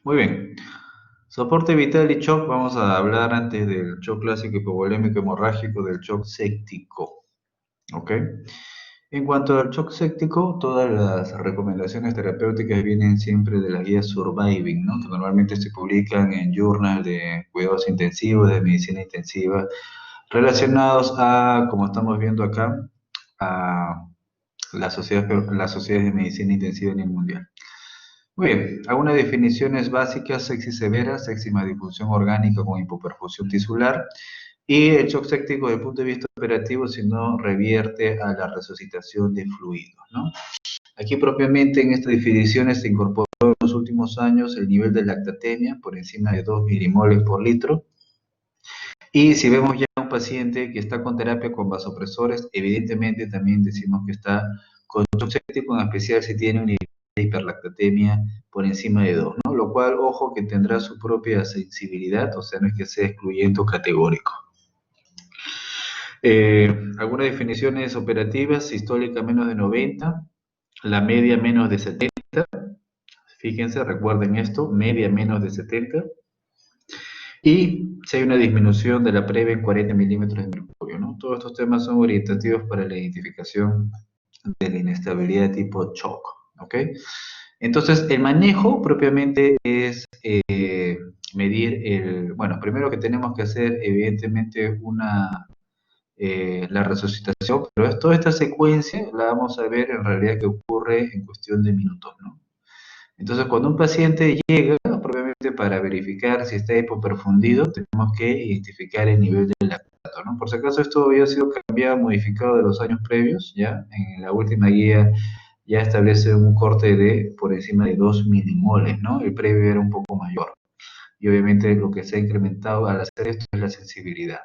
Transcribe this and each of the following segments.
Muy bien. Soporte vital y shock. Vamos a hablar antes del shock clásico hipovolémico hemorrágico del shock séptico. ¿Ok? En cuanto al shock séptico, todas las recomendaciones terapéuticas vienen siempre de las guías Surviving, ¿no? Que normalmente se publican en journal de cuidados intensivos, de medicina intensiva, relacionados a, como estamos viendo acá, a las sociedades de medicina intensiva a nivel mundial. Muy bien, algunas definiciones básicas: sepsis severa, séptima disfunción orgánica con hipoperfusión tisular, y el shock séptico desde el punto de vista operativo si no revierte a la resucitación de fluidos, ¿no? Aquí propiamente en estas definiciones se incorporó en los últimos años el nivel de lactatemia por encima de 2 milimoles por litro, y si vemos ya un paciente que está con terapia con vasopresores, evidentemente también decimos que está con shock séptico, en especial si tiene un nivel de hiperlactatemia por encima de 2, ¿no? Lo cual, ojo, que tendrá su propia sensibilidad, o sea, no es que sea excluyente o categórico. Algunas definiciones operativas: sistólica menos de 90, la media menos de 70, fíjense, recuerden esto, media menos de 70, y si hay una disminución de la previa en 40 milímetros de mercurio, ¿no? Todos estos temas son orientativos para la identificación de la inestabilidad de tipo shock, ¿ok? Entonces, el manejo propiamente es medir bueno, primero que tenemos que hacer, evidentemente, la resucitación, pero toda esta secuencia la vamos a ver en realidad que ocurre en cuestión de minutos, ¿no? Entonces, cuando un paciente llega, probablemente para verificar si está hipoperfundido, tenemos que identificar el nivel del lactato, ¿no? Por si acaso esto había sido cambiado, modificado de los años previos, ¿ya? En la última guía ya establece un corte de por encima de 2 milimoles, ¿no? El previo era un poco mayor. Y obviamente lo que se ha incrementado al hacer esto es la sensibilidad.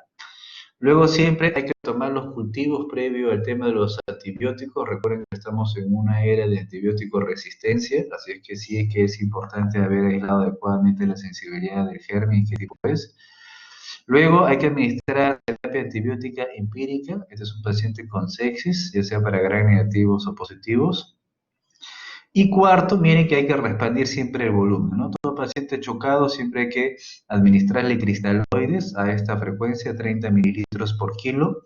Luego siempre hay que tomar los cultivos previo al tema de los antibióticos. Recuerden que estamos en una era de antibiótico resistencia, así es que sí es que es importante haber aislado adecuadamente la sensibilidad del germen y qué tipo es. Luego hay que administrar terapia antibiótica empírica. Este es un paciente con sepsis, ya sea para gram negativos o positivos. Y cuarto, miren que hay que expandir siempre el volumen, ¿no? Todo paciente chocado siempre hay que administrarle cristaloides a esta frecuencia, 30 mililitros por kilo,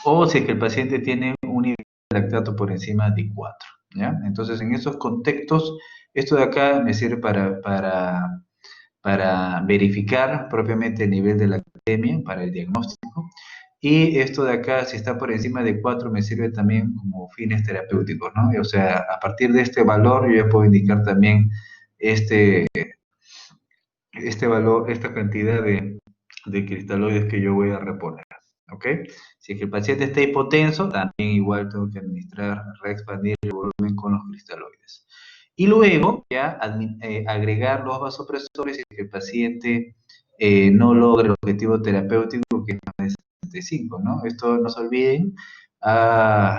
o si es que el paciente tiene un nivel de lactato por encima de 4, ¿ya? Entonces, en esos contextos, esto de acá me sirve para verificar propiamente el nivel de lactemia para el diagnóstico. Y esto de acá, si está por encima de 4, me sirve también como fines terapéuticos, ¿no? O sea, a partir de este valor, yo ya puedo indicar también este, este valor, esta cantidad de cristaloides que yo voy a reponer, ¿ok? Si es que el paciente está hipotenso, también igual tengo que administrar, reexpandir el volumen con los cristaloides. Y luego ya agregar los vasopresores si es que el paciente no logra el objetivo terapéutico, que es más de 65, ¿no? Esto no se olviden.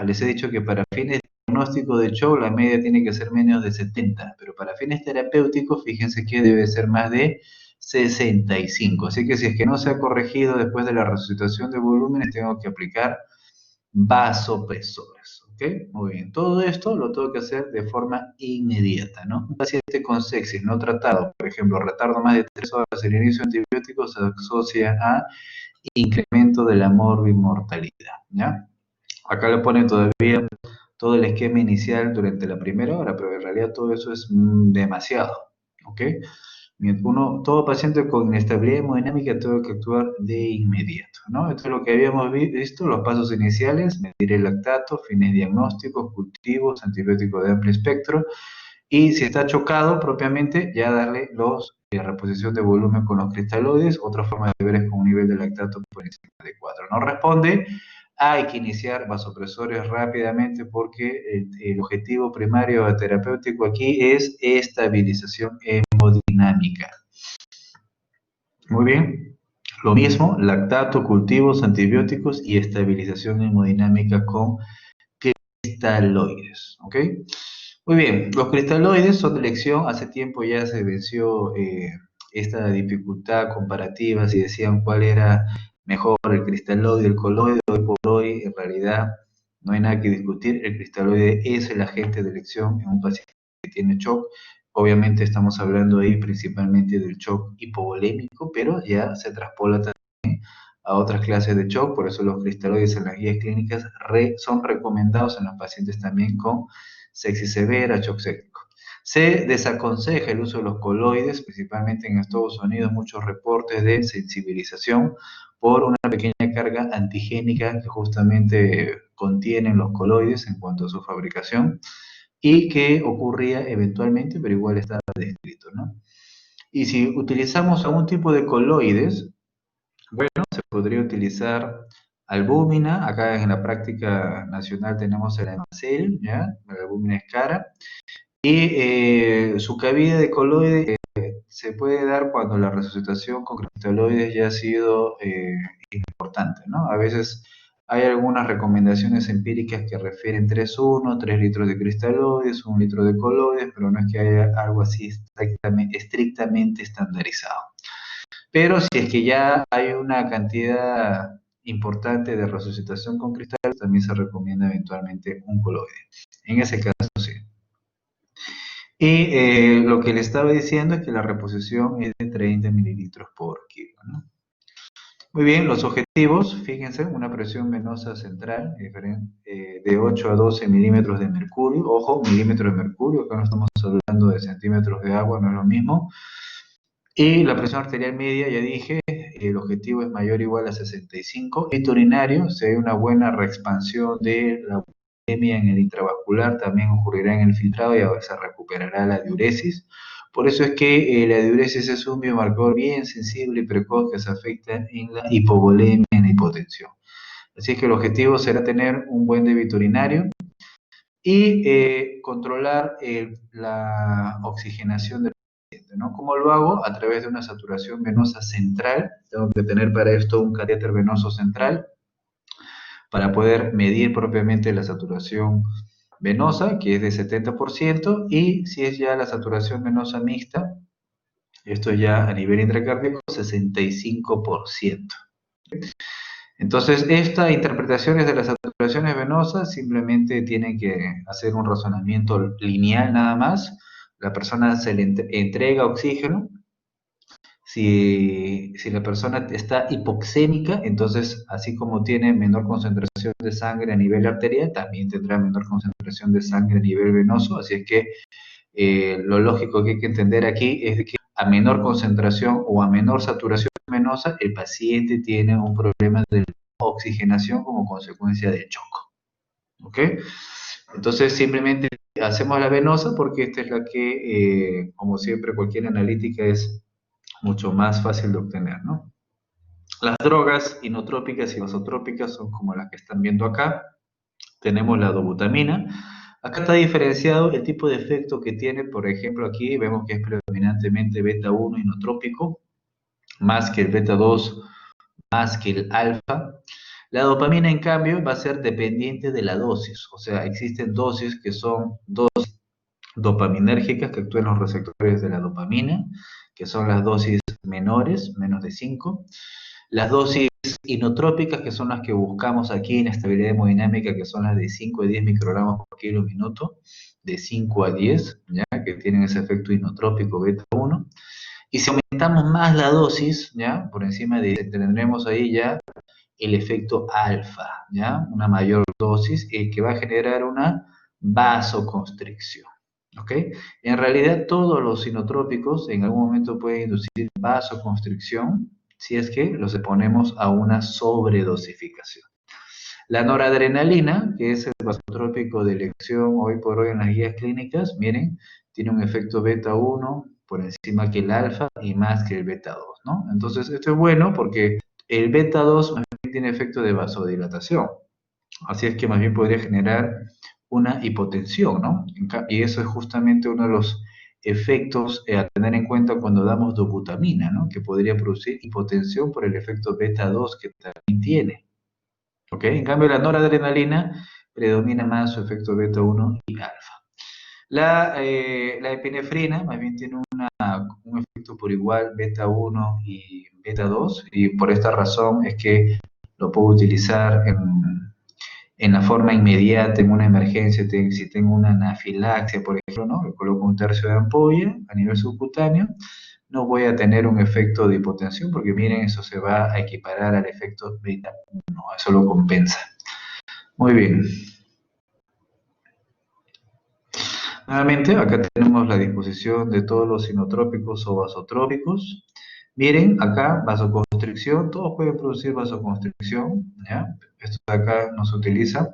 Les he dicho que para fines diagnóstico de shock la media tiene que ser menos de 70, pero para fines terapéuticos fíjense que debe ser más de 65. Así que si es que no se ha corregido después de la resucitación de volúmenes, tengo que aplicar vasopresores. ¿Ok? Muy bien. Todo esto lo tengo que hacer de forma inmediata, ¿no? Un paciente con sepsis no tratado, por ejemplo, retardo más de 3 horas el inicio de antibióticos, se asocia a incremento de la morbimortalidad, ¿ya? Acá le ponen todavía todo el esquema inicial durante la primera hora, pero en realidad todo eso es demasiado, ¿ok? Todo paciente con inestabilidad hemodinámica tiene que actuar de inmediato, ¿no? Esto es lo que habíamos visto, los pasos iniciales: medir el lactato, fines diagnósticos, cultivos, antibióticos de amplio espectro, y si está chocado propiamente, ya darle reposición de volumen con los cristaloides. Otra forma de ver es con un nivel de lactato por encima de 4. No responde, hay que iniciar vasopresores rápidamente porque el objetivo primario terapéutico aquí es estabilización hemodinámica. Muy bien. Lo mismo, lactato, cultivos, antibióticos y estabilización hemodinámica con cristaloides. ¿Ok? Muy bien, los cristaloides son de elección. Hace tiempo ya se venció esta dificultad comparativa, si decían cuál era mejor, el cristaloide, el coloide. Hoy por hoy, en realidad, no hay nada que discutir. El cristaloide es el agente de elección en un paciente que tiene shock. Obviamente estamos hablando ahí principalmente del shock hipovolémico, pero ya se traspola también a otras clases de shock, por eso los cristaloides en las guías clínicas son recomendados en los pacientes también con sepsis severa, shock séptico. Se desaconseja el uso de los coloides, principalmente en Estados Unidos, muchos reportes de sensibilización por una pequeña carga antigénica que justamente contienen los coloides en cuanto a su fabricación y que ocurría eventualmente, pero igual está descrito, ¿no? Y si utilizamos algún tipo de coloides, bueno, se podría utilizar albúmina. Acá en la práctica nacional tenemos el Emacel, ¿ya? La albúmina es cara. Y su cabida de coloide se puede dar cuando la resucitación con cristaloides ya ha sido importante, ¿no? A veces hay algunas recomendaciones empíricas que refieren 3:1, 3 litros de cristaloides, 1 litro de coloides, pero no es que haya algo así estrictamente estandarizado. Pero si es que ya hay una cantidad importante de resucitación con cristales, también se recomienda eventualmente un coloide. En ese caso, sí. Y lo que le estaba diciendo es que la reposición es de 30 mililitros por kilo, ¿no? Muy bien, los objetivos, fíjense, una presión venosa central de 8 a 12 milímetros de mercurio. Ojo, milímetros de mercurio, acá no estamos hablando de centímetros de agua, no es lo mismo. Y la presión arterial media, ya dije, el objetivo es mayor o igual a 65. El urinario, si hay una buena reexpansión de la bulimia en el intravascular, también ocurrirá en el filtrado y se recuperará la diuresis. Por eso es que la diuresis es un biomarcador bien sensible y precoz que se afecta en la hipovolemia y en la hipotensión. Así que el objetivo será tener un buen débito urinario y controlar la oxigenación del paciente, ¿no? ¿Cómo lo hago? A través de una saturación venosa central. Tengo que tener para esto un catéter venoso central para poder medir propiamente la saturación venosa, que es de 70%, y si es ya la saturación venosa mixta, esto ya a nivel intracardíaco, 65%. Entonces, estas interpretaciones de las saturaciones venosas simplemente tienen que hacer un razonamiento lineal nada más. La persona se le entrega oxígeno. Si la persona está hipoxémica, entonces así como tiene menor concentración de sangre a nivel arterial, también tendrá menor concentración de sangre a nivel venoso. Así es que lo lógico que hay que entender aquí es de que a menor concentración o a menor saturación venosa, el paciente tiene un problema de oxigenación como consecuencia del choco. ¿Ok? Entonces simplemente hacemos la venosa porque esta es la que, como siempre, cualquier analítica es mucho más fácil de obtener, ¿no? Las drogas inotrópicas y vasotrópicas son como las que están viendo acá. Tenemos la dobutamina. Acá está diferenciado el tipo de efecto que tiene. Por ejemplo, aquí vemos que es predominantemente beta 1 inotrópico, más que el beta 2, más que el alfa. La dopamina, en cambio, va a ser dependiente de la dosis. O sea, existen dosis que son dosis dopaminérgicas que actúan en los receptores de la dopamina, que son las dosis menores, menos de 5. Las dosis inotrópicas, que son las que buscamos aquí en estabilidad hemodinámica, que son las de 5 a 10 microgramos por kilo minuto, de 5 a 10, ¿ya? Que tienen ese efecto inotrópico beta 1. Y si aumentamos más la dosis, ¿ya? Por encima de, tendremos ahí ya el efecto alfa, ¿ya? Una mayor dosis que va a generar una vasoconstricción. ¿Ok? En realidad todos los sinotrópicos en algún momento pueden inducir vasoconstricción si es que los exponemos a una sobredosificación. La noradrenalina, que es el vasotrópico de elección hoy por hoy en las guías clínicas, miren, tiene un efecto beta 1 por encima que el alfa y más que el beta 2, ¿no? Entonces esto es bueno porque el beta 2 más bien tiene efecto de vasodilatación. Así es que más bien podría generar una hipotensión, ¿no? Y eso es justamente uno de los efectos a tener en cuenta cuando damos dobutamina, ¿no? Que podría producir hipotensión por el efecto beta 2 que también tiene. ¿Ok? En cambio, la noradrenalina predomina más su efecto beta 1 y alfa. La epinefrina más bien tiene un efecto por igual beta 1 y beta 2 y por esta razón es que lo puedo utilizar en la forma inmediata, en una emergencia, si tengo una anafilaxia, por ejemplo, ¿no? Le coloco un tercio de ampolla a nivel subcutáneo, no voy a tener un efecto de hipotensión, porque miren, eso se va a equiparar al efecto beta 1, eso lo compensa. Muy bien. Nuevamente, acá tenemos la disposición de todos los sinotrópicos o vasotrópicos. Miren, acá vasoconstricción, todos pueden producir vasoconstricción, ¿ya? Esto de acá no se utiliza.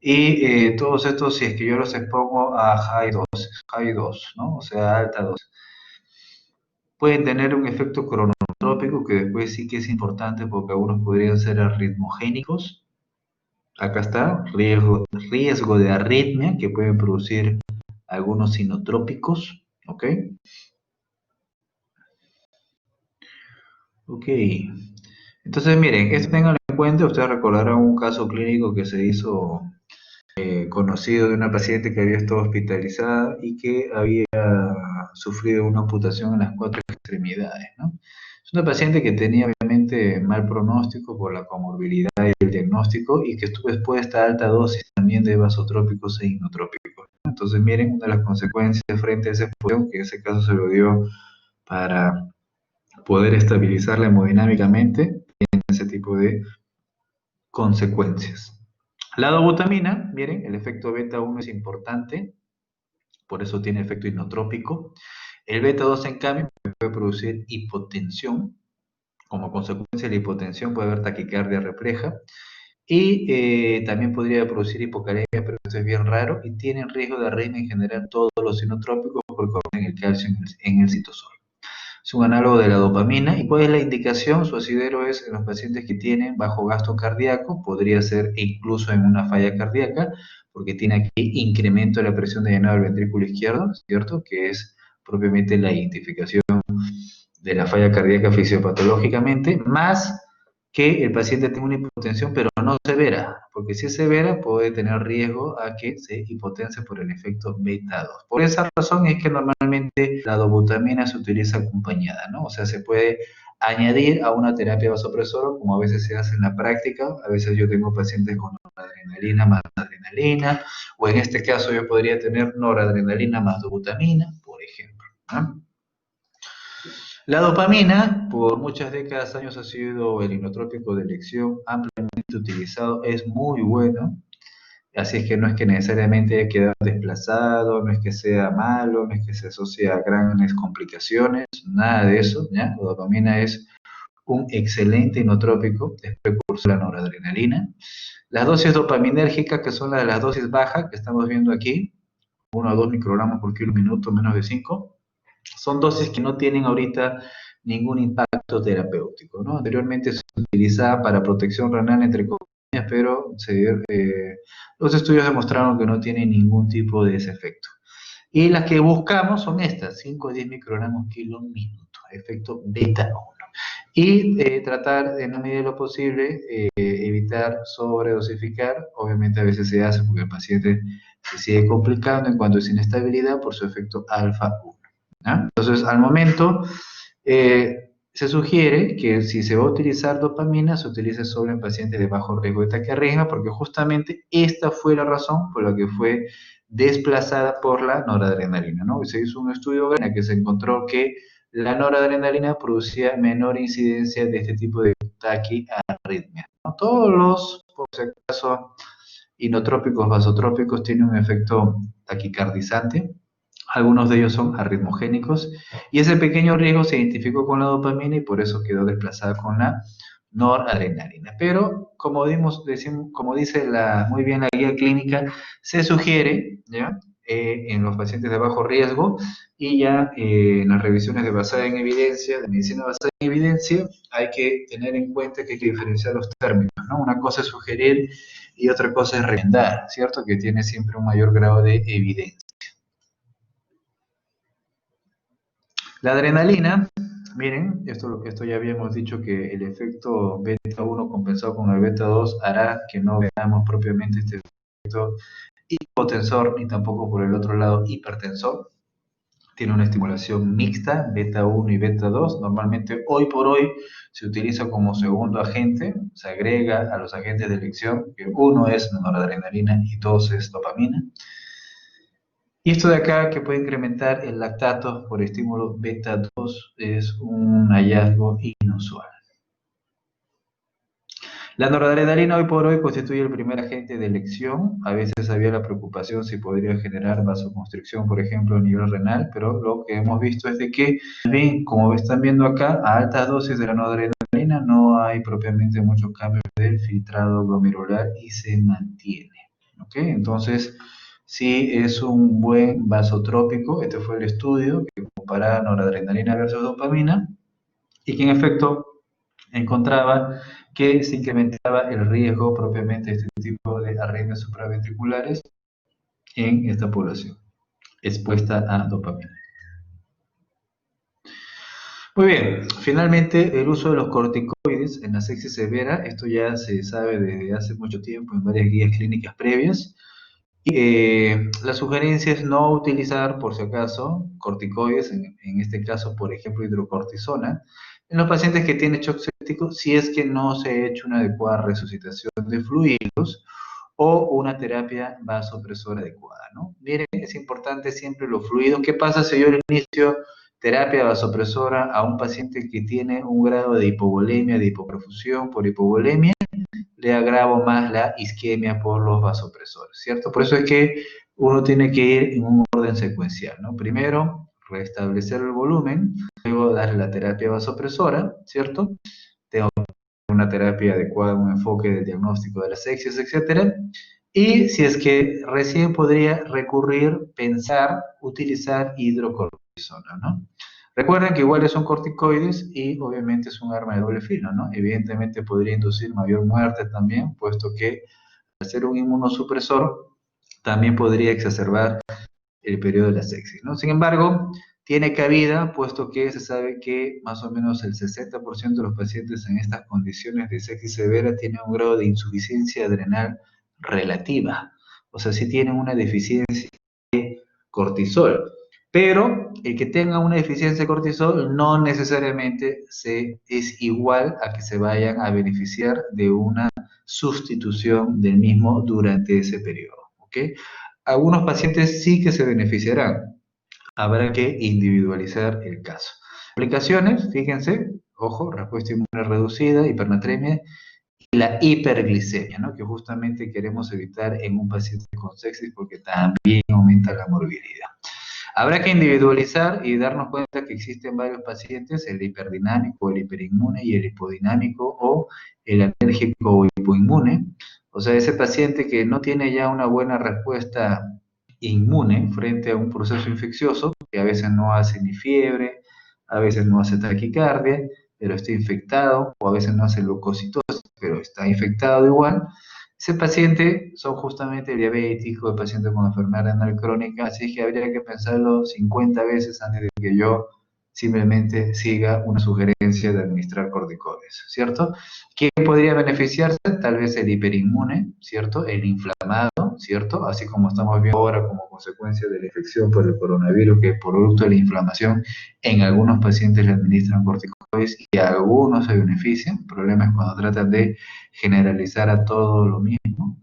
Y todos estos, si es que yo los expongo a high dose, ¿no? O sea, alta dosis, pueden tener un efecto cronotrópico que después sí que es importante porque algunos podrían ser arritmogénicos. Acá está, riesgo de arritmia que pueden producir algunos sinotrópicos, ¿ok? Ok. Entonces, miren, esto tenganlo en cuenta, ustedes recordarán un caso clínico que se hizo conocido de una paciente que había estado hospitalizada y que había sufrido una amputación en las cuatro extremidades, ¿no? Es una paciente que tenía obviamente mal pronóstico por la comorbilidad y el diagnóstico y que estuvo expuesta a alta dosis también de vasotrópicos e hipnotrópicos, ¿no? Entonces miren una de las consecuencias frente a esa exposición, que en ese caso se lo dio para poder estabilizarla hemodinámicamente, tiene ese tipo de consecuencias. La dobutamina, miren, el efecto beta 1 es importante, por eso tiene efecto hipnotrópico. El beta 2, en cambio, puede producir hipotensión. Como consecuencia de la hipotensión puede haber taquicardia refleja. Y también podría producir hipocalemia, pero esto es bien raro. Y tienen riesgo de arritmia en general todos los sinotrópicos porque contienen el calcio en el citosol. Es un análogo de la dopamina. ¿Y cuál es la indicación? Su asidero es en los pacientes que tienen bajo gasto cardíaco, podría ser incluso en una falla cardíaca, porque tiene aquí incremento de la presión de llenado del ventrículo izquierdo, ¿cierto? Que es propiamente la identificación de la falla cardíaca fisiopatológicamente, más que el paciente tenga una hipotensión, pero no severa, porque si es severa puede tener riesgo a que se hipotense por el efecto beta 2. Por esa razón es que normalmente la dobutamina se utiliza acompañada, ¿no? O sea, se puede añadir a una terapia vasopresora, como a veces se hace en la práctica. A veces yo tengo pacientes con noradrenalina más adrenalina, o en este caso yo podría tener noradrenalina más dobutamina, por ejemplo, ¿no? La dopamina, por muchas décadas, años, ha sido el hipnotrópico de elección ampliamente utilizado, es muy bueno, así es que no es que necesariamente haya quedado desplazado, no es que sea malo, no es que se asocie a grandes complicaciones, nada de eso, ¿ya? La dopamina es un excelente hipnotrópico, es precursor de la noradrenalina. Las dosis dopaminérgicas, que son las de las dosis bajas, que estamos viendo aquí, 1 a 2 microgramos por kilo minuto, menos de 5, son dosis que no tienen ahorita ningún impacto terapéutico, ¿no? Anteriormente se utilizaba para protección renal, entre comillas, pero los estudios demostraron que no tienen ningún tipo de ese efecto. Y las que buscamos son estas, 5 a 10 microgramos kilo minuto, efecto beta 1. Y tratar, en la medida de lo posible, evitar sobredosificar. Obviamente a veces se hace porque el paciente se sigue complicando en cuanto a su inestabilidad por su efecto alfa 1. ¿Ah? Entonces, al momento, se sugiere que si se va a utilizar dopamina, se utilice solo en pacientes de bajo riesgo de taquiarritmia, porque justamente esta fue la razón por la que fue desplazada por la noradrenalina, ¿no? Se hizo un estudio en el que se encontró que la noradrenalina producía menor incidencia de este tipo de taquiarritmia, ¿no? Todos los, por si acaso, inotrópicos, vasotrópicos tienen un efecto taquicardizante. Algunos de ellos son arritmogénicos y ese pequeño riesgo se identificó con la dopamina y por eso quedó desplazada con la noradrenalina. Pero como dice muy bien la guía clínica, se sugiere, ¿ya? En los pacientes de bajo riesgo y ya en las revisiones basada en evidencia, de medicina basada en evidencia, hay que tener en cuenta que hay que diferenciar los términos, ¿no? Una cosa es sugerir y otra cosa es recomendar, ¿cierto? Que tiene siempre un mayor grado de evidencia. La adrenalina, miren, esto ya habíamos dicho que el efecto beta 1 compensado con el beta 2 hará que no veamos propiamente este efecto hipotensor ni tampoco por el otro lado hipertensor. tiene una estimulación mixta, beta 1 y beta 2. Normalmente, hoy por hoy, se utiliza como segundo agente, se agrega a los agentes de elección, que uno es noradrenalina y dos es dopamina. Y esto de acá, que puede incrementar el lactato por estímulo beta 2, es un hallazgo inusual. La noradrenalina hoy por hoy constituye el primer agente de elección. A veces había la preocupación si podría generar vasoconstricción, por ejemplo, a nivel renal, pero lo que hemos visto es de que, bien, como están viendo acá, a altas dosis de la noradrenalina no hay propiamente muchos cambios del filtrado glomerular y se mantiene. ¿Ok? Entonces, sí es un buen vasotrópico. Este fue el estudio que comparaba noradrenalina versus dopamina y que en efecto encontraba que se incrementaba el riesgo propiamente de este tipo de arritmias supraventriculares en esta población expuesta a dopamina. Muy bien, finalmente el uso de los corticoides en la sepsis severa, esto ya se sabe desde hace mucho tiempo en varias guías clínicas previas. La sugerencia es no utilizar, por si acaso, corticoides, en este caso, por ejemplo, hidrocortisona, en los pacientes que tienen shock séptico, si es que no se ha hecho una adecuada resucitación de fluidos o una terapia vasopresora adecuada, ¿no? Miren, es importante siempre los fluidos. ¿Qué pasa si yo le inicio terapia vasopresora a un paciente que tiene un grado de hipovolemia, de hipoperfusión por hipovolemia? Le agravo más la isquemia por los vasopresores, ¿cierto? Por eso es que uno tiene que ir en un orden secuencial, ¿no? Primero, restablecer el volumen, luego darle la terapia vasopresora, ¿cierto? Tengo una terapia adecuada, un enfoque del diagnóstico de las sepsis, etcétera. Y si es que recién podría recurrir, pensar, utilizar hidrocortisona, ¿no? Recuerden que igual son corticoides y obviamente es un arma de doble filo, ¿no? Evidentemente podría inducir mayor muerte también, puesto que al ser un inmunosupresor también podría exacerbar el periodo de la sepsis, ¿no? Sin embargo, tiene cabida, puesto que se sabe que más o menos el 60% de los pacientes en estas condiciones de sepsis severa tienen un grado de insuficiencia adrenal relativa, o sea, sí tienen una deficiencia de cortisol. Pero el que tenga una deficiencia de cortisol no necesariamente es igual a que se vayan a beneficiar de una sustitución del mismo durante ese periodo. ¿Ok? Algunos pacientes sí que se beneficiarán. Habrá que individualizar el caso. Aplicaciones, fíjense, ojo, respuesta inmune reducida, hipernatremia y la hiperglicemia, ¿no? Que justamente queremos evitar en un paciente con sepsis porque también aumenta la morbilidad. Habrá que individualizar y darnos cuenta que existen varios pacientes, el hiperdinámico, el hiperinmune y el hipodinámico o el alérgico o hipoinmune. O sea, ese paciente que no tiene ya una buena respuesta inmune frente a un proceso infeccioso, que a veces no hace ni fiebre, a veces no hace taquicardia, pero está infectado, o a veces no hace leucocitosis, pero está infectado igual. Ese paciente son justamente el diabético, el paciente con enfermedad renal crónica, así que habría que pensarlo 50 veces antes de que yo simplemente siga una sugerencia de administrar corticoides, ¿cierto? ¿Quién podría beneficiarse? Tal vez el hiperinmune, ¿cierto? El inflamado, ¿cierto? Así como estamos viendo ahora como consecuencia de la infección por el coronavirus, que producto de la inflamación en algunos pacientes le administran corticoides y a algunos se benefician. El problema es cuando tratan de generalizar a todo lo mismo.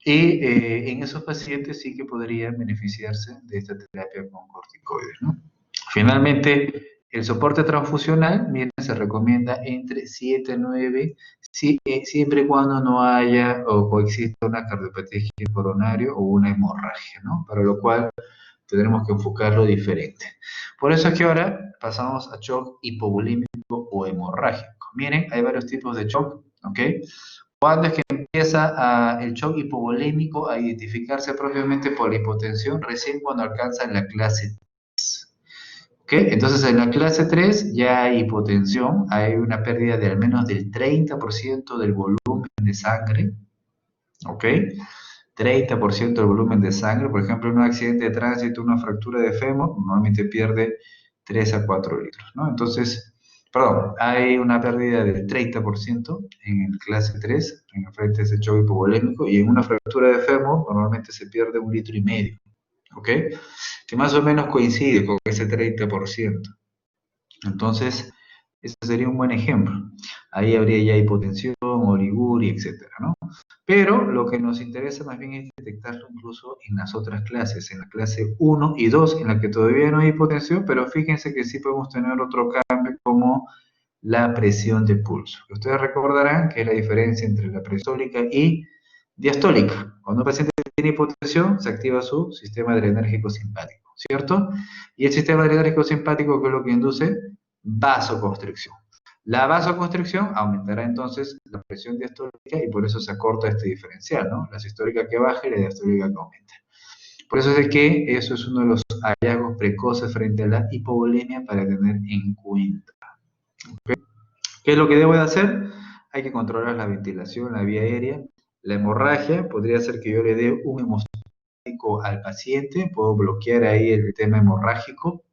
Y en esos pacientes sí que podrían beneficiarse de esta terapia con corticoides, ¿no? Finalmente, el soporte transfusional, miren, se recomienda entre 7 a 9, siempre y cuando no haya o coexista una cardiopatía coronaria o una hemorragia, ¿no? Para lo cual tendremos que enfocarlo diferente. Por eso es que ahora pasamos a shock hipovolímico o hemorrágico. Miren, hay varios tipos de shock, ¿ok? Cuando es que empieza el shock hipovolémico a identificarse propiamente por la hipotensión, recién cuando alcanza la clase 3. ¿Ok? Entonces en la clase 3 ya hay hipotensión, hay una pérdida de al menos del 30% del volumen de sangre. ¿Ok? 30% del volumen de sangre, por ejemplo, en un accidente de tránsito, una fractura de fémur, normalmente pierde 3 a 4 litros, ¿no? Entonces, perdón, hay una pérdida del 30% en el clase 3, en el frente de ese shock hipovolémico, y en una fractura de fémur normalmente se pierde 1,5 litros. ¿ok? Que más o menos coincide con ese 30%. Entonces, ese sería un buen ejemplo. Ahí habría ya hipotensión, oliguria, etcétera, ¿no? Pero lo que nos interesa más bien es detectarlo incluso en las otras clases, en la clase 1 y 2, en la que todavía no hay hipotensión, pero fíjense que sí podemos tener otro cambio como la presión de pulso. Ustedes recordarán que es la diferencia entre la presiólica y diastólica. Cuando un paciente tiene hipotensión, se activa su sistema adrenérgico simpático, ¿cierto? Y el sistema adrenérgico simpático, ¿qué es lo que induce? Vasoconstricción. La vasoconstricción aumentará entonces la presión diastólica y por eso se acorta este diferencial, ¿no? La sistólica que baja y la diastólica que aumenta. Por eso es de que eso es uno de los hallazgos precoces frente a la hipovolemia para tener en cuenta. ¿Qué es lo que debo de hacer? Hay que controlar la ventilación, la vía aérea. La hemorragia, podría ser que yo le dé un hemostático al paciente, puedo bloquear ahí el tema hemorrágico,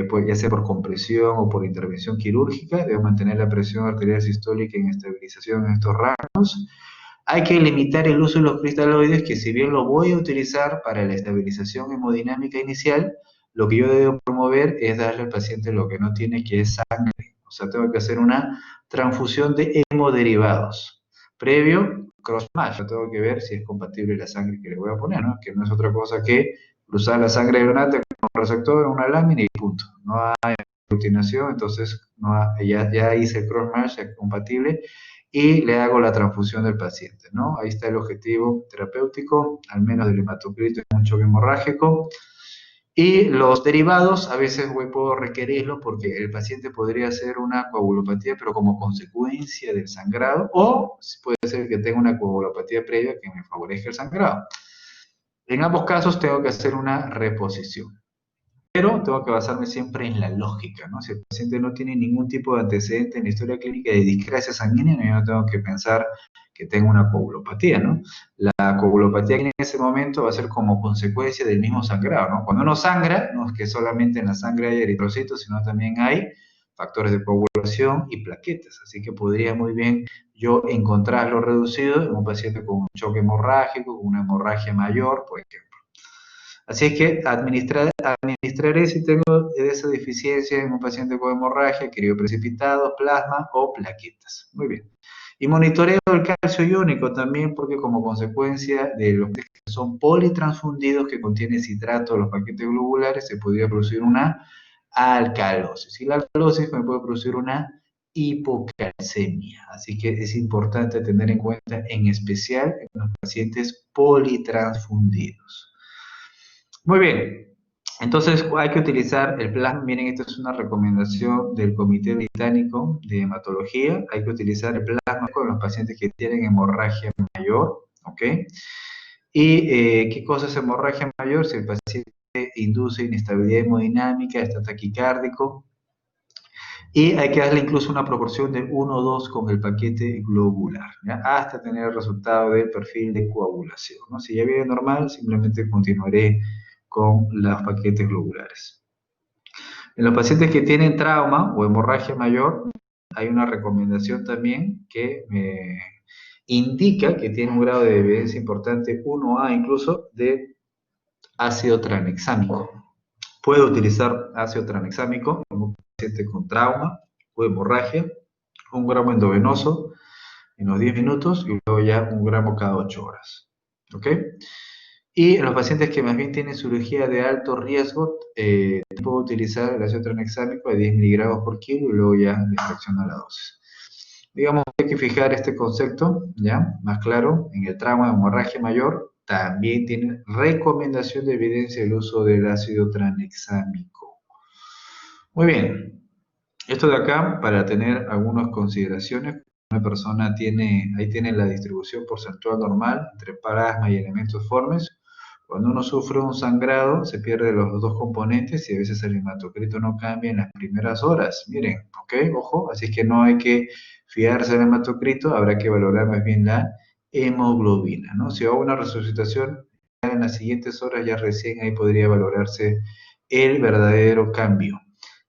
pues ya sea por compresión o por intervención quirúrgica. Debo mantener la presión arterial sistólica en estabilización en estos rangos. Hay que limitar el uso de los cristaloides, que si bien lo voy a utilizar para la estabilización hemodinámica inicial, lo que yo debo promover es darle al paciente lo que no tiene, que es sangre. O sea, tengo que hacer una transfusión de hemoderivados. Previo, cross-match, yo tengo que ver si es compatible la sangre que le voy a poner, ¿no? Que no es otra cosa que cruzar la sangre de donante con un receptor, una lámina y punto. No hay aglutinación, entonces ya hice el cross-match, es compatible y le hago la transfusión del paciente, ¿no? Ahí está el objetivo terapéutico, al menos del hematocrito en un choque hemorrágico. Y los derivados, a veces puedo requerirlos porque el paciente podría hacer una coagulopatía, pero como consecuencia del sangrado, o puede ser que tenga una coagulopatía previa que me favorezca el sangrado. En ambos casos tengo que hacer una reposición. Pero tengo que basarme siempre en la lógica, ¿no? Si el paciente no tiene ningún tipo de antecedente en la historia clínica de discrasia sanguínea, yo no tengo que pensar que tengo una coagulopatía, ¿no? La coagulopatía en ese momento va a ser como consecuencia del mismo sangrado, ¿no? Cuando uno sangra, no es que solamente en la sangre hay eritrocitos, sino también hay factores de coagulación y plaquetas. Así que podría muy bien yo encontrarlo reducido en un paciente con un choque hemorrágico, con una hemorragia mayor, por ejemplo. Así es que administraré si tengo esa deficiencia en un paciente con hemorragia, crioprecipitados, plasma o plaquetas. Muy bien. Y monitoreo el calcio iónico también, porque como consecuencia de los que son politransfundidos que contienen citrato de los paquetes globulares, se podría producir una alcalosis. Y la alcalosis me puede producir una hipocalcemia. Así que es importante tener en cuenta, en especial en los pacientes politransfundidos. Muy bien, entonces hay que utilizar el plasma. Miren, esta es una recomendación del Comité Británico de Hematología. Hay que utilizar el plasma con los pacientes que tienen hemorragia mayor, ¿ok? ¿Y qué cosa es hemorragia mayor? Si el paciente induce inestabilidad hemodinámica, está taquicárdico, y hay que darle incluso una proporción de 1-2 con el paquete globular, ¿ya? Hasta tener el resultado del perfil de coagulación, ¿no? Si ya viene normal, simplemente continuaré con los paquetes globulares. En los pacientes que tienen trauma o hemorragia mayor, hay una recomendación también que me indica que tiene un grado de evidencia importante, 1A incluso, de ácido tranexámico. Puedo utilizar ácido tranexámico en un paciente con trauma o hemorragia, 1 gramo endovenoso en los 10 minutos y luego ya 1 gramo cada 8 horas. ¿Ok? Y en los pacientes que más bien tienen cirugía de alto riesgo, puedo utilizar el ácido tranexámico de 10 miligramos por kilo y luego ya le fracciono la dosis. Digamos, hay que fijar este concepto, ¿ya? Más claro, en el trauma de hemorragia mayor, también tiene recomendación de evidencia el uso del ácido tranexámico. Muy bien, esto de acá para tener algunas consideraciones. Una persona tiene, ahí tiene la distribución porcentual normal entre plasma y elementos formes. Cuando uno sufre un sangrado, se pierde los dos componentes y a veces el hematocrito no cambia en las primeras horas. Miren, ¿ok? Ojo, así que no hay que fiarse del hematocrito, habrá que valorar más bien la hemoglobina, ¿no? Si hago una resucitación, en las siguientes horas ya recién ahí podría valorarse el verdadero cambio.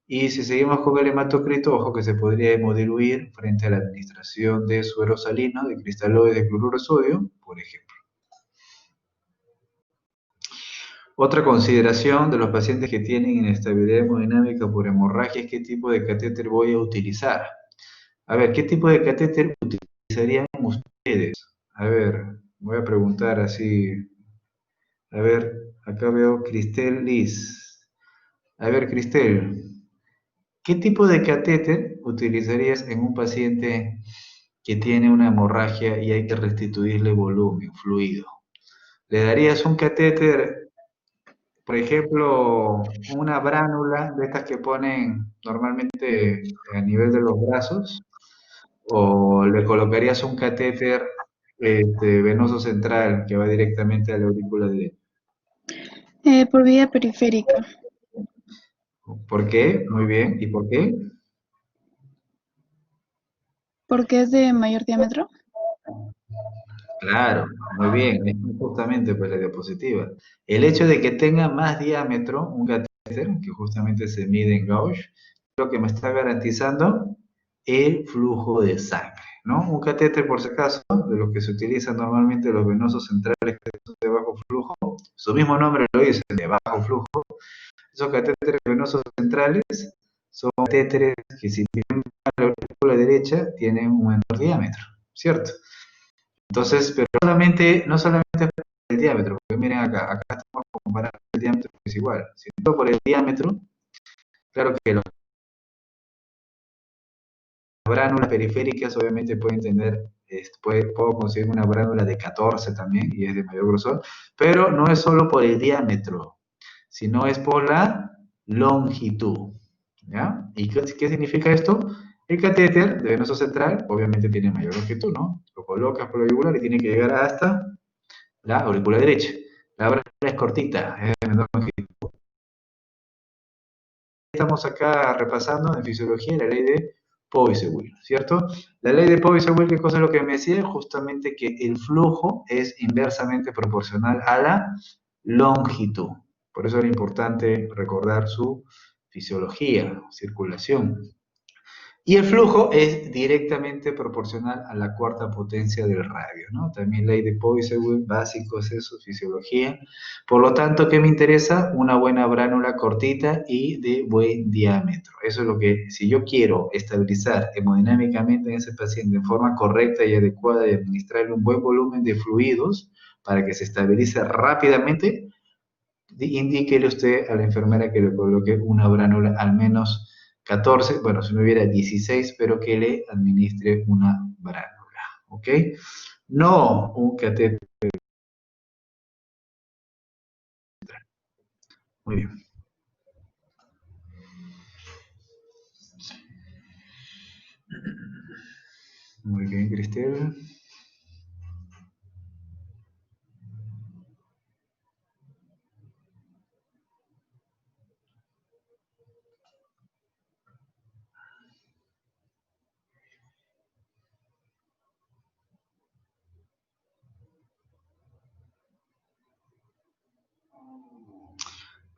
Y si seguimos con el hematocrito, ojo que se podría hemodiluir frente a la administración de suero salino, de cristaloides de cloruro de sodio, por ejemplo. Otra consideración de los pacientes que tienen inestabilidad hemodinámica por hemorragia es qué tipo de catéter voy a utilizar. A ver, ¿qué tipo de catéter utilizarían ustedes? A ver, voy a preguntar así. A ver, acá veo Cristel Liz. A ver, Cristel, ¿qué tipo de catéter utilizarías en un paciente que tiene una hemorragia y hay que restituirle volumen, fluido? ¿Le darías un catéter, por ejemplo, una bránula de estas que ponen normalmente a nivel de los brazos? ¿O le colocarías un catéter venoso central que va directamente a la aurícula derecha? Por vía periférica, ¿Por qué? Muy bien. ¿Y por qué? porque es de mayor diámetro. Claro, muy bien, es justamente pues la diapositiva. El hecho de que tenga más diámetro, un catéter, que justamente se mide en gauge, lo que me está garantizando el flujo de sangre, ¿no? Un catéter, por si acaso, de los que se utilizan normalmente los venosos centrales que son de bajo flujo, su mismo nombre lo dice, de bajo flujo, esos catéteres venosos centrales son catéteres que si tienen la aurícula derecha tienen un menor diámetro, ¿cierto? Entonces, pero no solamente por el diámetro, porque miren acá estamos comparando el diámetro que es igual, sino por el diámetro, claro que las bránulas periféricas obviamente pueden tener, puedo conseguir una bránula de 14 también y es de mayor grosor, pero no es solo por el diámetro, sino es por la longitud, ¿ya? ¿Y qué significa esto? El catéter de venoso central obviamente tiene mayor longitud, ¿no? Lo colocas por la yugular y tiene que llegar hasta la aurícula derecha. La brana es cortita, es de menor longitud. Estamos acá repasando en fisiología la ley de Poiseuille, ¿cierto? La ley de Poiseuille, ¿qué cosa es lo que me decía? Justamente que el flujo es inversamente proporcional a la longitud. Por eso era importante recordar su fisiología, circulación. Y el flujo es directamente proporcional a la cuarta potencia del radio, ¿no? También ley de Poiseuille, básicos, eso, fisiología. Por lo tanto, ¿qué me interesa? Una buena bránula cortita y de buen diámetro. Eso es lo que, si yo quiero estabilizar hemodinámicamente en ese paciente en forma correcta y adecuada y administrarle un buen volumen de fluidos para que se estabilice rápidamente, indíquele usted a la enfermera que le coloque una bránula al menos 14, bueno, si no hubiera 16, pero que le administre una bránula, ¿ok? No un catéter. Muy bien. Muy bien, Cristel.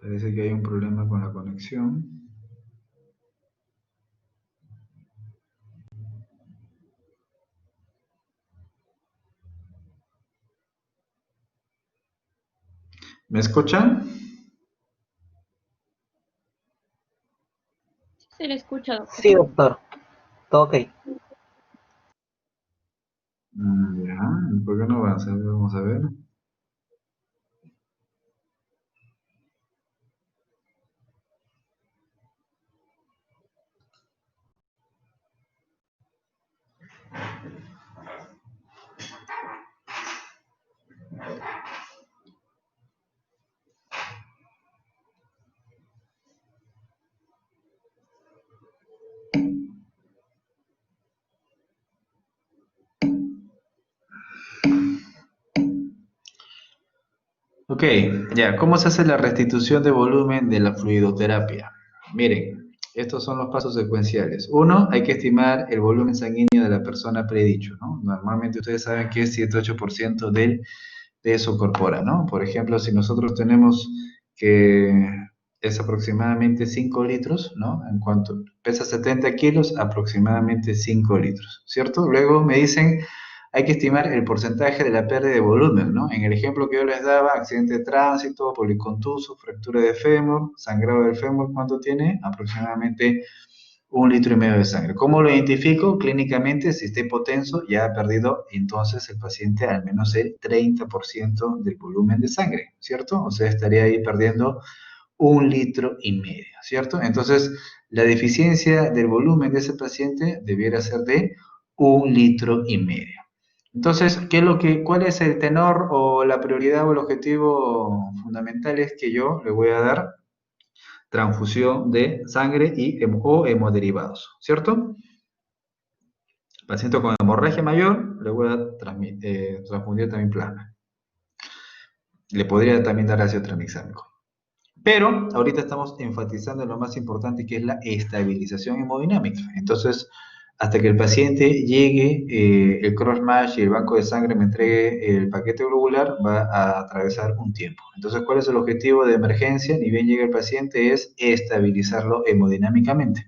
Parece que hay un problema con la conexión. ¿Me escuchan? Se le escucha, doctor. Sí, doctor. Todo ok. Ya, ¿por qué no avanza? Vamos a ver. Ok, ya, ¿cómo se hace la restitución de volumen de la fluidoterapia? Miren, estos son los pasos secuenciales. Uno, hay que estimar el volumen sanguíneo de la persona predicho, ¿no? Normalmente ustedes saben que es 7-8% del peso corporal, ¿no? Por ejemplo, si nosotros tenemos que es aproximadamente 5 litros, ¿no? En cuanto pesa 70 kilos, aproximadamente 5 litros, ¿cierto? Luego me dicen, hay que estimar el porcentaje de la pérdida de volumen, ¿no? En el ejemplo que yo les daba, accidente de tránsito, policontuso, fractura de fémur, sangrado del fémur, ¿cuánto tiene? Aproximadamente 1,5 litros de sangre. ¿Cómo lo identifico? Clínicamente, si está hipotenso, ya ha perdido entonces el paciente al menos el 30% del volumen de sangre, ¿cierto? O sea, estaría ahí perdiendo 1,5 litros, ¿cierto? Entonces, la deficiencia del volumen de ese paciente debiera ser de 1,5 litros. Entonces, ¿cuál es el tenor o la prioridad o el objetivo fundamental? Es que yo le voy a dar transfusión de sangre o hemoderivados, ¿cierto? Paciente con hemorragia mayor, le voy a transfundir también plasma. Le podría también dar ácido tranexámico. Pero ahorita estamos enfatizando en lo más importante, que es la estabilización hemodinámica. Entonces, hasta que el paciente llegue, el cross-match y el banco de sangre me entregue el paquete globular, va a atravesar un tiempo. Entonces, ¿cuál es el objetivo de emergencia? Ni bien llega el paciente, es estabilizarlo hemodinámicamente.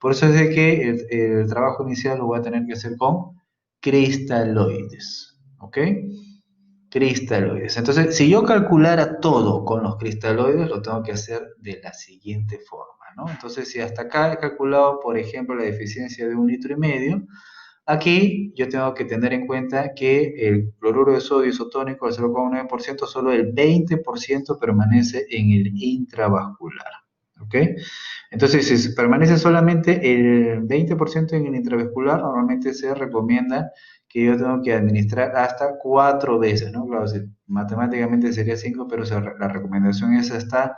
Por eso es de que el trabajo inicial lo voy a tener que hacer con cristaloides, ¿ok? Cristaloides. Entonces, si yo calculara todo con los cristaloides, lo tengo que hacer de la siguiente forma, ¿no? Entonces, si hasta acá he calculado, por ejemplo, la deficiencia de 1,5 litros, aquí yo tengo que tener en cuenta que el cloruro de sodio isotónico, el 0,9%, solo el 20% permanece en el intravascular, ¿ok? Entonces, si permanece solamente el 20% en el intravascular, normalmente se recomienda que yo tengo que administrar hasta 4 veces, ¿no? Claro, matemáticamente sería 5, pero la recomendación es hasta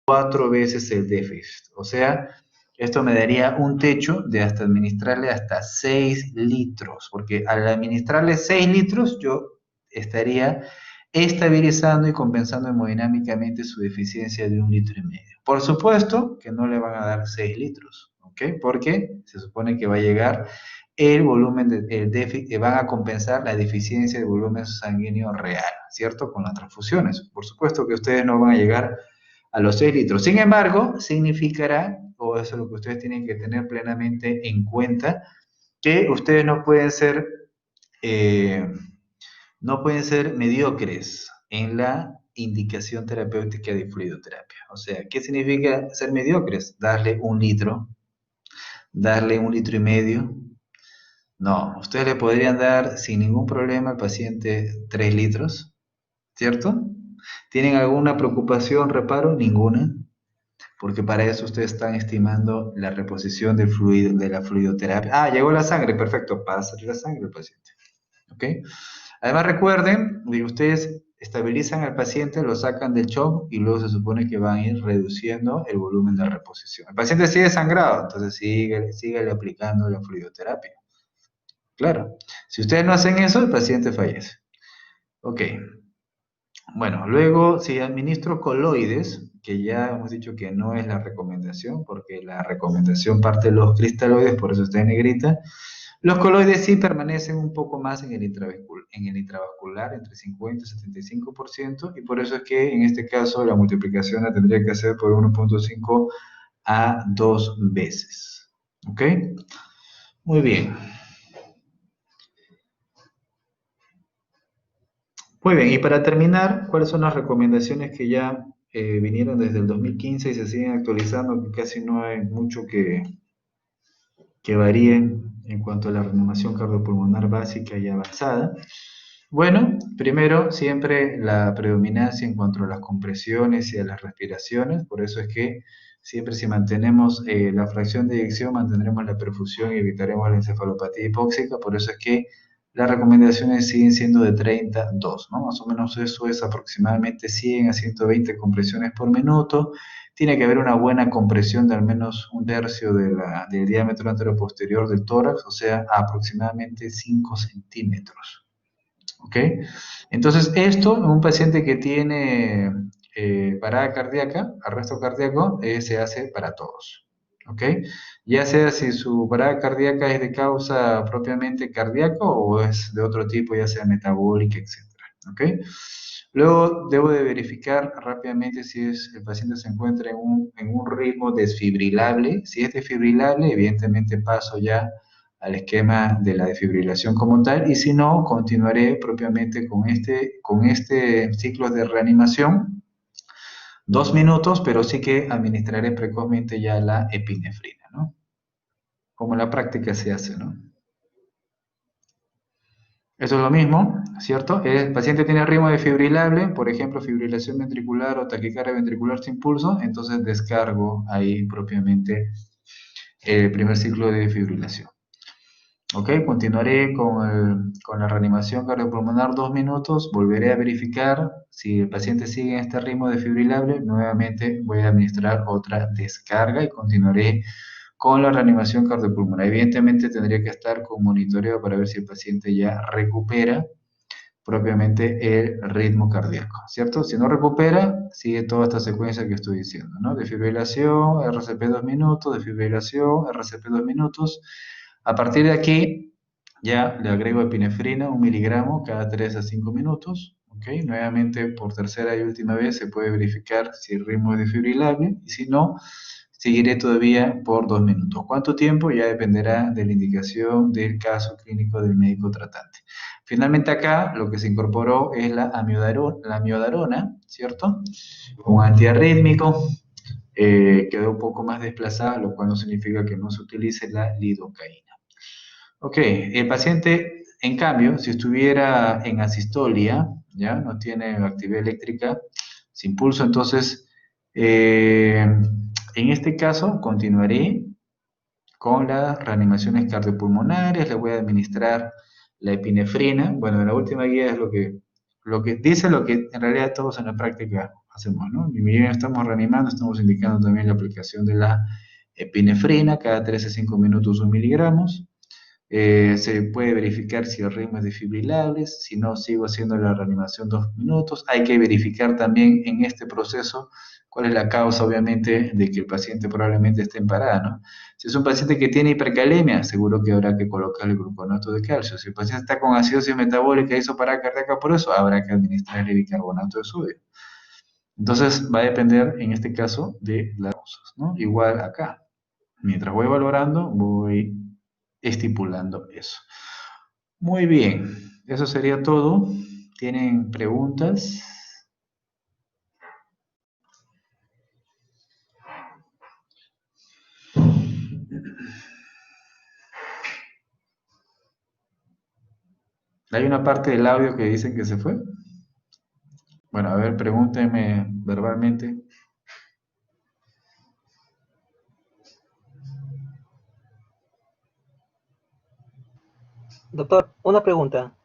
4 veces el déficit. O sea, esto me daría un techo de hasta administrarle hasta 6 litros, porque al administrarle 6 litros, yo estaría estabilizando y compensando hemodinámicamente su deficiencia de 1,5 litros. Por supuesto que no le van a dar 6 litros, ¿ok? Porque se supone que va a llegar el volumen del déficit, que van a compensar la deficiencia de volumen sanguíneo real, ¿cierto? Con las transfusiones. Por supuesto que ustedes no van a llegar a los 6 litros. Sin embargo, significará, o eso es lo que ustedes tienen que tener plenamente en cuenta, que ustedes eh, no pueden ser mediocres en la indicación terapéutica de fluidoterapia. O sea, ¿qué significa ser mediocres? Darle 1 litro, darle 1,5 litros. No, ustedes le podrían dar sin ningún problema al paciente 3 litros, ¿cierto? ¿Tienen alguna preocupación, reparo? Ninguna, porque para eso ustedes están estimando la reposición del fluido, de la fluidoterapia. Ah, llegó la sangre, perfecto, pásale la sangre al paciente, ¿ok? Además recuerden que ustedes estabilizan al paciente, lo sacan del shock y luego se supone que van a ir reduciendo el volumen de reposición. El paciente sigue sangrado, entonces síguele aplicando la fluidoterapia. Claro, si ustedes no hacen eso, el paciente fallece. Ok, bueno, luego si administro coloides, que ya hemos dicho que no es la recomendación, porque la recomendación parte de los cristaloides, por eso está en negrita. Los coloides sí permanecen un poco más en el intravascular, entre 50 y 75%, y por eso es que en este caso la multiplicación la tendría que hacer por 1,5 a 2 veces. ¿Ok? Muy bien. Muy bien, y para terminar, ¿cuáles son las recomendaciones que ya vinieron desde el 2015 y se siguen actualizando? Que casi no hay mucho que varíen en cuanto a la reanimación cardiopulmonar básica y avanzada. Bueno, primero, siempre la predominancia en cuanto a las compresiones y a las respiraciones, por eso es que siempre si mantenemos la fracción de eyección, mantendremos la perfusión y evitaremos la encefalopatía hipóxica, por eso es que las recomendaciones siguen siendo de 32, ¿no? Más o menos eso es aproximadamente 100 a 120 compresiones por minuto. Tiene que haber una buena compresión de al menos 1/3 del diámetro anteroposterior del tórax, o sea, aproximadamente 5 centímetros. ¿Ok? Entonces, esto en un paciente que tiene parada cardíaca, arresto cardíaco, se hace para todos. ¿Ok? Ya sea si su parada cardíaca es de causa propiamente cardíaca o es de otro tipo, ya sea metabólica, etc. ¿Ok? Luego debo de verificar rápidamente si el paciente se encuentra en un ritmo desfibrilable. Si es desfibrilable, evidentemente paso ya al esquema de la defibrilación como tal, y si no, continuaré propiamente con este ciclo de reanimación, 2 minutos, pero sí que administraré precozmente ya la epinefrina, ¿no? Como en la práctica se hace, ¿no? Eso es lo mismo, ¿cierto? El paciente tiene ritmo defibrilable, por ejemplo, fibrilación ventricular o taquicardia ventricular sin pulso, entonces descargo ahí propiamente el primer ciclo de defibrilación. Ok, continuaré con la reanimación cardiopulmonar 2 minutos, volveré a verificar si el paciente sigue en este ritmo defibrilable, nuevamente voy a administrar otra descarga y continuaré con la reanimación cardiopulmonar. Evidentemente tendría que estar con monitoreo para ver si el paciente ya recupera propiamente el ritmo cardíaco, ¿cierto? Si no recupera, sigue toda esta secuencia que estoy diciendo, ¿no? Defibrilación, RCP 2 minutos, defibrilación, RCP 2 minutos. A partir de aquí, ya le agrego epinefrina, 1 miligramo cada 3 a 5 minutos, ¿ok? Nuevamente, por tercera y última vez, se puede verificar si el ritmo es defibrilable, y si no, seguiré todavía por 2 minutos. ¿Cuánto tiempo? Ya dependerá de la indicación del caso clínico del médico tratante. Finalmente acá lo que se incorporó es la amiodarona, ¿cierto? Un antiarrítmico, quedó un poco más desplazada, lo cual no significa que no se utilice la lidocaína. Ok, el paciente, en cambio, si estuviera en asistolia, ya no tiene actividad eléctrica, sin pulso, entonces, en este caso, continuaré con las reanimaciones cardiopulmonares, le voy a administrar la epinefrina. Bueno, la última guía es lo que dice lo que en realidad todos en la práctica hacemos, ¿no? Y bien estamos reanimando, estamos indicando también la aplicación de la epinefrina, cada 3 a 5 minutos 1 miligramos. Se puede verificar si el ritmo es desfibrilable, si no, sigo haciendo la reanimación 2 minutos. Hay que verificar también en este proceso cuál es la causa, obviamente, de que el paciente probablemente esté en parada, ¿no? Si es un paciente que tiene hipercalemia, seguro que habrá que colocarle gluconato de calcio. Si el paciente está con acidosis metabólica y hizo parada cardíaca por eso, habrá que administrarle bicarbonato de sodio. Entonces, va a depender, en este caso, de las causas, ¿no? Igual acá. Mientras voy valorando, voy estipulando eso. Muy bien, eso sería todo. ¿Tienen preguntas? Hay una parte del audio que dicen que se fue. Bueno, a ver, pregúntenme verbalmente. Doctor, una pregunta.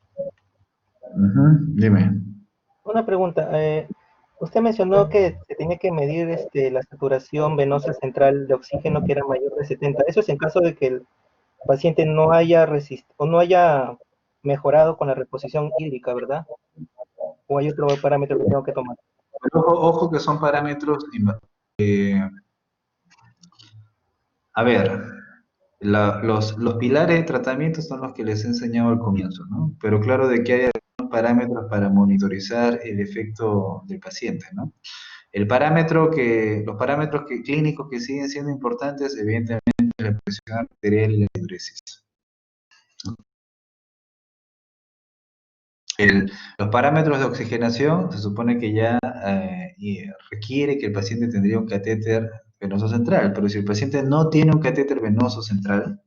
Dime. Una pregunta. Usted mencionó que se tenía que medir la saturación venosa central de oxígeno que era mayor de 70. Eso es en caso de que el paciente no haya o no haya mejorado con la reposición hídrica, ¿verdad? ¿O hay otro parámetro que tengo que tomar? Ojo que son parámetros. A ver, los pilares de tratamiento son los que les he enseñado al comienzo, ¿no? Pero claro de que hay algunos parámetros para monitorizar el efecto del paciente, ¿no? Los parámetros clínicos que siguen siendo importantes, evidentemente, la presión arterial y la diuresis. Los parámetros de oxigenación se supone que ya requiere que el paciente tendría un catéter venoso central, pero si el paciente no tiene un catéter venoso central,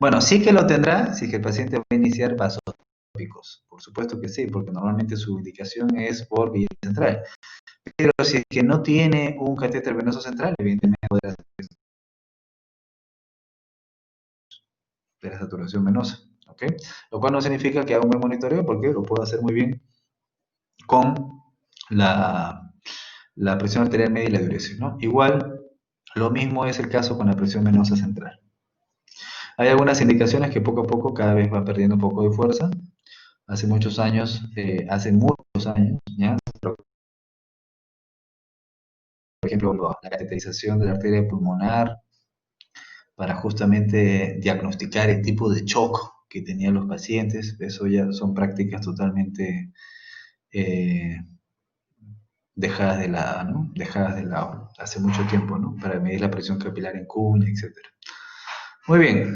bueno, sí que lo tendrá si es que el paciente va a iniciar vasotópicos, por supuesto que sí, porque normalmente su indicación es por vía central, pero si es que no tiene un catéter venoso central, evidentemente podrá hacer de la saturación venosa, ¿ok? Lo cual no significa que haga un buen monitoreo, porque lo puedo hacer muy bien con la presión arterial media y la diuresis, ¿no? Igual, lo mismo es el caso con la presión venosa central. Hay algunas indicaciones que poco a poco cada vez van perdiendo un poco de fuerza. Hace muchos años, ¿ya? Por ejemplo, la cateterización de la arteria pulmonar para justamente diagnosticar el tipo de shock que tenían los pacientes. Eso ya son prácticas totalmente dejadas de lado, ¿no? Dejadas de lado hace mucho tiempo, ¿no? Para medir la presión capilar en cuña, etc. Muy bien.